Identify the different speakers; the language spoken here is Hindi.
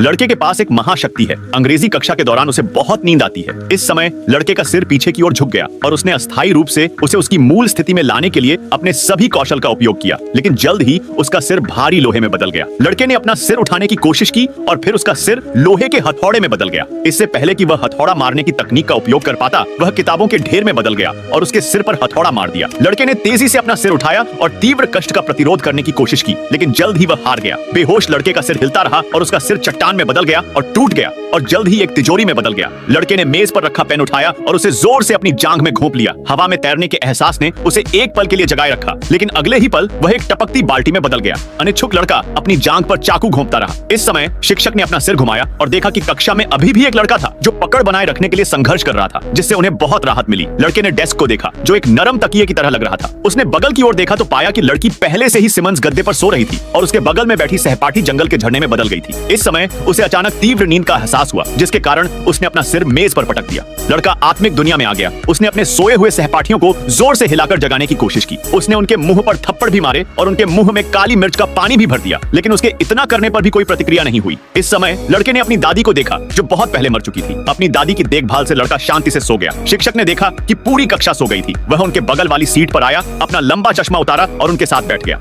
Speaker 1: लड़के के पास एक महाशक्ति है। अंग्रेजी कक्षा के दौरान उसे बहुत नींद आती है। इस समय लड़के का सिर पीछे की ओर झुक गया और उसने अस्थायी रूप से उसे उसकी मूल स्थिति में लाने के लिए अपने सभी कौशल का उपयोग किया, लेकिन जल्द ही उसका सिर भारी लोहे में बदल गया। लड़के ने अपना सिर उठाने की कोशिश की और फिर उसका सिर लोहे के हथौड़े में बदल गया। इससे पहले कि वह हथौड़ा मारने की तकनीक का उपयोग कर पाता, वह किताबों के ढेर में बदल गया और उसके सिर पर हथौड़ा मार दिया। लड़के ने तेजी से अपना सिर उठाया और तीव्र कष्ट का प्रतिरोध करने की कोशिश की, लेकिन जल्द ही वह हार गया। बेहोश लड़के का सिर हिलता रहा और उसका सिर चट्टान में बदल गया और टूट गया और जल्द ही एक तिजोरी में बदल गया। लड़के ने मेज पर रखा पेन उठाया और उसे जोर से अपनी जांघ में घोंप लिया। हवा में तैरने के एहसास ने उसे एक पल के लिए जगाए रखा, लेकिन अगले ही पल वह एक टपकती बाल्टी में बदल गया। अनिच्छुक लड़का अपनी जांघ पर चाकू घोंपता रहा। इस समय शिक्षक ने अपना सिर घुमाया और देखा कि कक्षा में अभी भी एक लड़का था जो पकड़ बनाए रखने के लिए संघर्ष कर रहा था, जिससे उन्हें बहुत राहत मिली। लड़के ने डेस्क को देखा जो एक नरम तकिए की तरह लग रहा था। उसने बगल की ओर देखा तो पाया कि लड़की पहले से ही सिमंस गद्दे पर सो रही थी और उसके बगल में बैठी सहपाठी जंगल के झरने में बदल गई थी। इस समय उसे अचानक तीव्र नींद का एहसास हुआ, जिसके कारण उसने अपना सिर मेज पर पटक दिया। लड़का आत्मिक दुनिया में आ गया। उसने अपने सोए हुए सहपाठियों को जोर से हिलाकर जगाने की कोशिश की। उसने उनके मुंह पर थप्पड़ भी मारे और उनके मुंह में काली मिर्च का पानी भी भर दिया, लेकिन उसके इतना करने पर भी कोई प्रतिक्रिया नहीं हुई। इस समय लड़के ने अपनी दादी को देखा जो बहुत पहले मर चुकी थी। अपनी दादी की देखभाल से लड़का शांति से सो गया। शिक्षक ने देखा कि पूरी कक्षा सो गई थी। वह उनके बगल वाली सीट पर आया, अपना लंबा चश्मा उतारा और उनके साथ बैठ गया।